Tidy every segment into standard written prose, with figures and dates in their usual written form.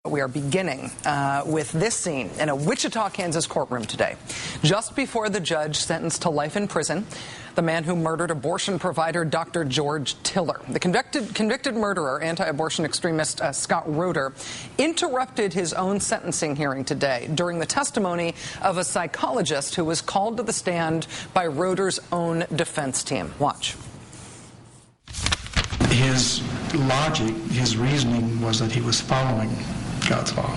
We are beginning with this scene in a Wichita, Kansas courtroom today. Just before the judge sentenced to life in prison the man who murdered abortion provider Dr. George Tiller. The convicted murderer, anti-abortion extremist Scott Roeder, interrupted his own sentencing hearing today during the testimony of a psychologist who was called to the stand by Roeder's own defense team. Watch. His logic, his reasoning was that he was following God's law.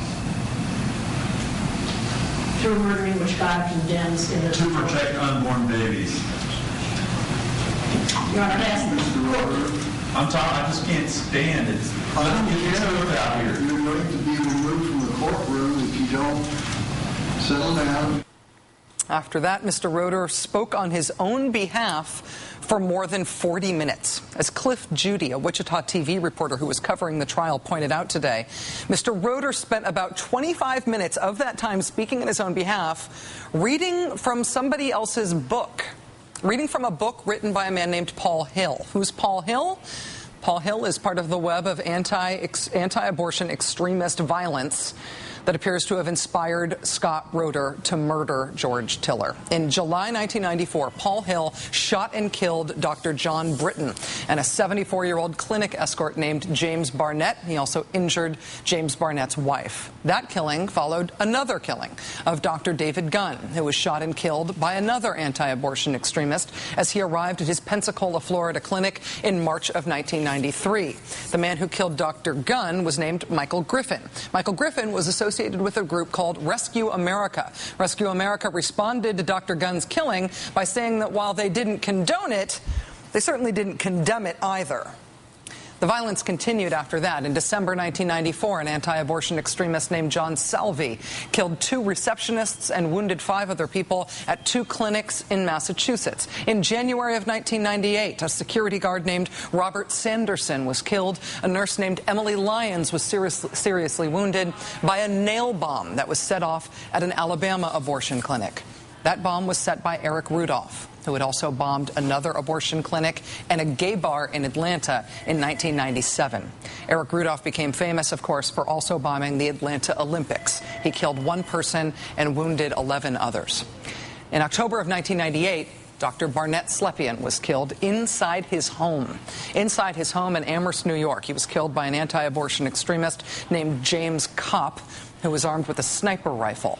Through murdering which God condemns in the to protect unborn babies. Your Honor, I'm talking. I just can't stand it. Let's get this out here. You're going to be removed from the courtroom if you don't settle down. After that, Mr. Roeder spoke on his own behalf for more than 40 minutes. As Cliff Judy, a Wichita TV reporter who was covering the trial, pointed out today, Mr. Roeder spent about 25 minutes of that time speaking on his own behalf, reading from somebody else's book, reading from a book written by a man named Paul Hill. Who's Paul Hill? Paul Hill is part of the web of anti-abortion extremist violence that appears to have inspired Scott Roeder to murder George Tiller. In July 1994, Paul Hill shot and killed Dr. John Britton and a 74-year-old clinic escort named James Barnett. He also injured James Barnett's wife. That killing followed another killing of Dr. David Gunn, who was shot and killed by another anti-abortion extremist as he arrived at his Pensacola, Florida clinic in March of 1993. The man who killed Dr. Gunn was named Michael Griffin. Michael Griffin was associated with a group called Rescue America. Rescue America responded to Dr. Gunn's killing by saying that while they didn't condone it, they certainly didn't condemn it either. The violence continued after that. In December 1994, an anti-abortion extremist named John Salvi killed 2 receptionists and wounded 5 other people at 2 clinics in Massachusetts. In January of 1998, a security guard named Robert Sanderson was killed. A nurse named Emily Lyons was seriously wounded by a nail bomb that was set off at an Alabama abortion clinic. That bomb was set by Eric Rudolph, who had also bombed another abortion clinic and a gay bar in Atlanta in 1997. Eric Rudolph became famous, of course, for also bombing the Atlanta Olympics. He killed 1 person and wounded 11 others. In October of 1998, Dr. Barnett Slepian was killed inside his home. Inside his home in Amherst, New York, he was killed by an anti-abortion extremist named James Kopp, who was armed with a sniper rifle.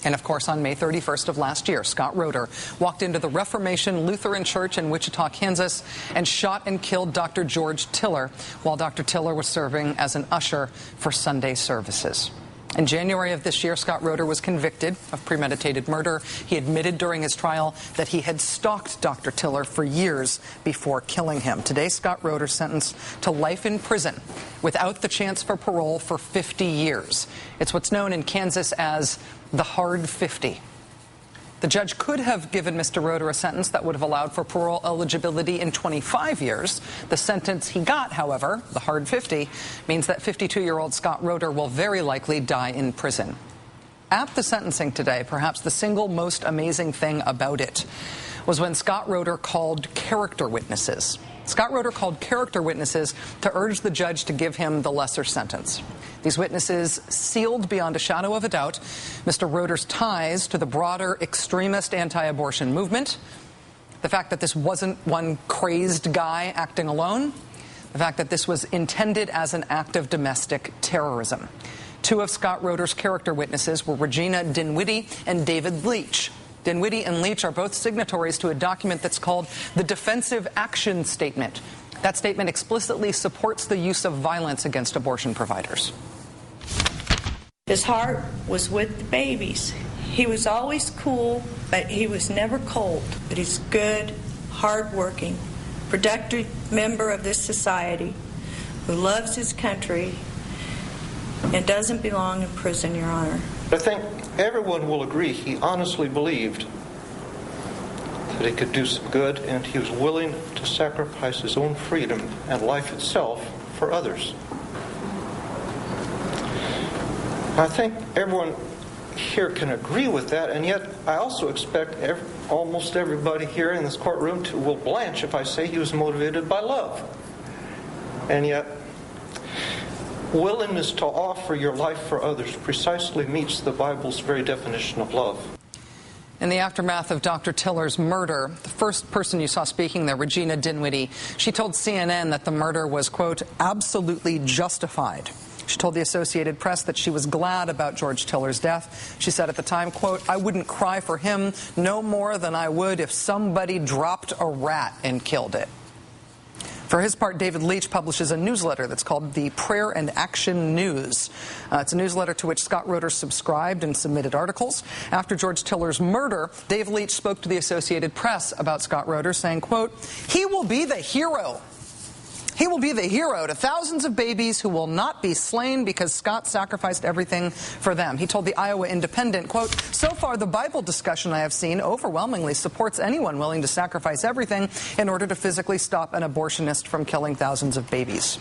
And, of course, on May 31st of last year, Scott Roeder walked into the Reformation Lutheran Church in Wichita, Kansas, and shot and killed Dr. George Tiller while Dr. Tiller was serving as an usher for Sunday services. In January of this year, Scott Roeder was convicted of premeditated murder. He admitted during his trial that he had stalked Dr. Tiller for years before killing him. Today, Scott Roeder sentenced to life in prison without the chance for parole for 50 years. It's what's known in Kansas as the hard 50. The judge could have given Mr. Roeder a sentence that would have allowed for parole eligibility in 25 years. The sentence he got, however, the hard 50, means that 52-year-old Scott Roeder will very likely die in prison. At the sentencing today, perhaps the single most amazing thing about it was when Scott Roeder called character witnesses. Scott Roeder called character witnesses to urge the judge to give him the lesser sentence. These witnesses sealed beyond a shadow of a doubt Mr. Roeder's ties to the broader extremist anti-abortion movement, the fact that this wasn't one crazed guy acting alone, the fact that this was intended as an act of domestic terrorism. 2 of Scott Roeder's character witnesses were Regina Dinwiddie and David Leach. Dinwiddie and Leach are both signatories to a document that's called the Defensive Action Statement. That statement explicitly supports the use of violence against abortion providers. His heart was with the babies. He was always cool, but he was never cold. But he's good, hardworking, productive member of this society who loves his country and doesn't belong in prison, Your Honor. I think everyone will agree he honestly believed that he could do some good, and he was willing to sacrifice his own freedom and life itself for others. I think everyone here can agree with that, and yet I also expect almost everybody here in this courtroom will blanch if I say he was motivated by love. And yet, Willingness to offer your life for others precisely meets the Bible's very definition of love. In the aftermath of Dr. Tiller's murder, the first person you saw speaking there, Regina Dinwiddie, she told CNN that the murder was, quote, absolutely justified. She told the Associated Press that she was glad about George Tiller's death. She said at the time, quote, I wouldn't cry for him no more than I would if somebody dropped a rat and killed it. For his part, David Leitch publishes a newsletter that's called the Prayer and Action News. It's a newsletter to which Scott Roeder subscribed and submitted articles. After George Tiller's murder, Dave Leitch spoke to the Associated Press about Scott Roeder, saying, quote, he will be the hero. He will be the hero to thousands of babies who will not be slain because Scott sacrificed everything for them. He told the Iowa Independent, quote, so far the Bible discussion I have seen overwhelmingly supports anyone willing to sacrifice everything in order to physically stop an abortionist from killing thousands of babies.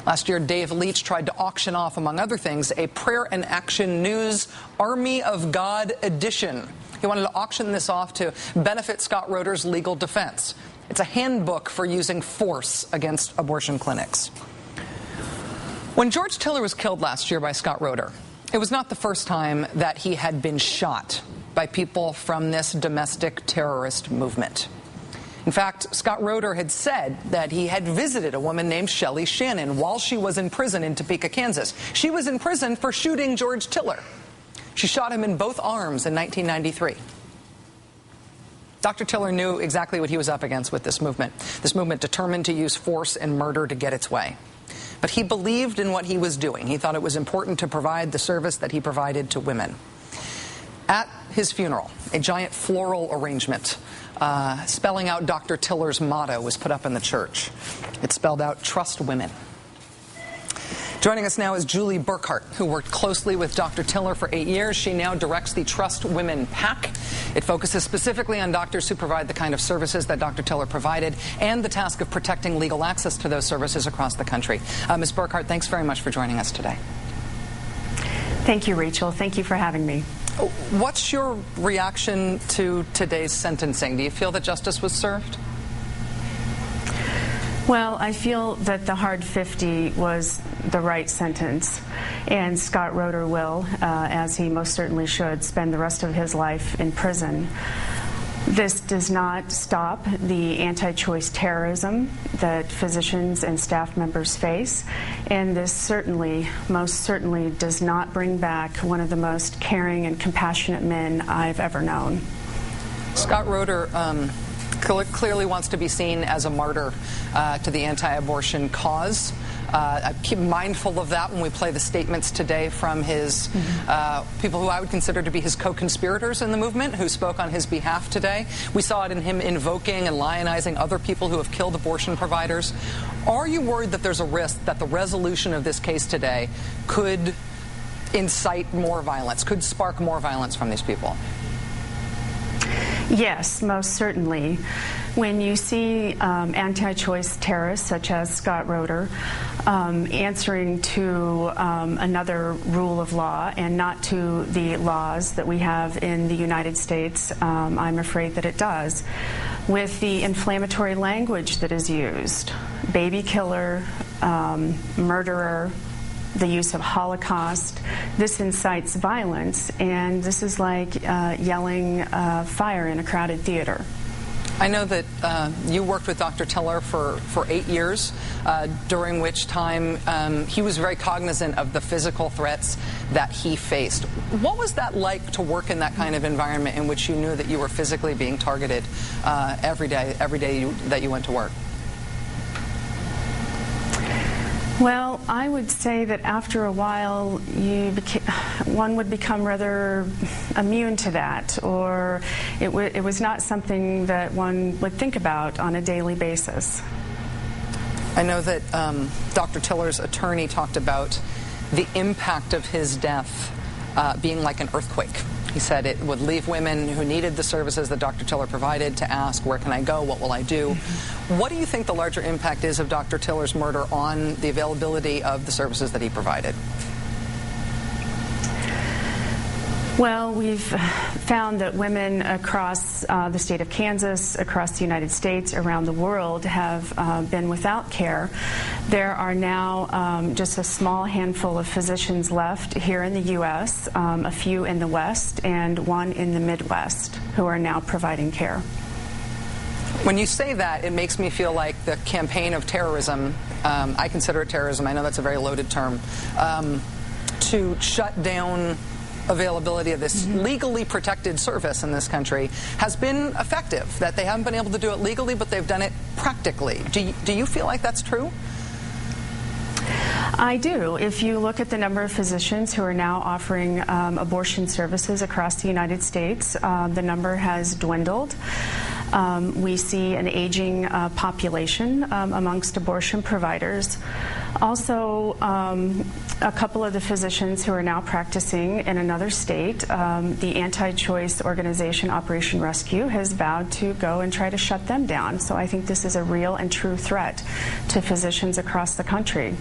Last year, Dave Leitch tried to auction off, among other things, a Prayer and Action News Army of God edition. He wanted to auction this off to benefit Scott Roeder's legal defense. It's a handbook for using force against abortion clinics. When George Tiller was killed last year by Scott Roeder, it was not the first time that he had been shot by people from this domestic terrorist movement. In fact, Scott Roeder had said that he had visited a woman named Shelley Shannon while she was in prison in Topeka, Kansas. She was in prison for shooting George Tiller. She shot him in both arms in 1993. Dr. Tiller knew exactly what he was up against with this movement determined to use force and murder to get its way. But he believed in what he was doing. He thought it was important to provide the service that he provided to women. At his funeral, a giant floral arrangement spelling out Dr. Tiller's motto was put up in the church. It spelled out, trust women. Joining us now is Julie Burkhart, who worked closely with Dr. Tiller for 8 years. She now directs the Trust Women PAC. It focuses specifically on doctors who provide the kind of services that Dr. Tiller provided and the task of protecting legal access to those services across the country. Ms. Burkhart, thanks very much for joining us today. Thank you, Rachel. Thank you for having me. What's your reaction to today's sentencing? Do you feel that justice was served? Well, I feel that the hard 50 was the right sentence, and Scott Roeder will, as he most certainly should, spend the rest of his life in prison. This does not stop the anti-choice terrorism that physicians and staff members face, and this certainly, most certainly, does not bring back one of the most caring and compassionate men I've ever known. Scott Roeder clearly wants to be seen as a martyr to the anti-abortion cause. I keep mindful of that when we play the statements today from his people who I would consider to be his co-conspirators in the movement, who spoke on his behalf today. We saw it in him invoking and lionizing other people who have killed abortion providers. Are you worried that there's a risk that the resolution of this case today could incite more violence, could spark more violence from these people? Yes, most certainly. When you see anti-choice terrorists such as Scott Roeder answering to another rule of law and not to the laws that we have in the United States, I'm afraid that it does. With the inflammatory language that is used, baby killer, murderer, the use of Holocaust, this incites violence, and this is like yelling fire in a crowded theater. I know that you worked with Dr. Tiller for 8 years, during which time he was very cognizant of the physical threats that he faced. What was that like to work in that kind of environment in which you knew that you were physically being targeted every day that you went to work? Well, I would say that after a while, one would become rather immune to that, or it was not something that one would think about on a daily basis. I know that Dr. Tiller's attorney talked about the impact of his death being like an earthquake. He said it would leave women who needed the services that Dr. Tiller provided to ask, where can I go, what will I do? What do you think the larger impact is of Dr. Tiller's murder on the availability of the services that he provided? Well, we've found that women across the state of Kansas, across the United States, around the world have been without care. There are now just a small handful of physicians left here in the U.S., a few in the West, and one in the Midwest who are now providing care. When you say that, it makes me feel like the campaign of terrorism, I consider it terrorism, I know that's a very loaded term, to shut down availability of this legally protected service in this country has been effective, that they haven't been able to do it legally, but they've done it practically. Do you feel like that's true? I do. If you look at the number of physicians who are now offering abortion services across the United States, the number has dwindled. We see an aging population amongst abortion providers. Also, a couple of the physicians who are now practicing in another state, the anti-choice organization Operation Rescue has vowed to go and try to shut them down. So I think this is a real and true threat to physicians across the country.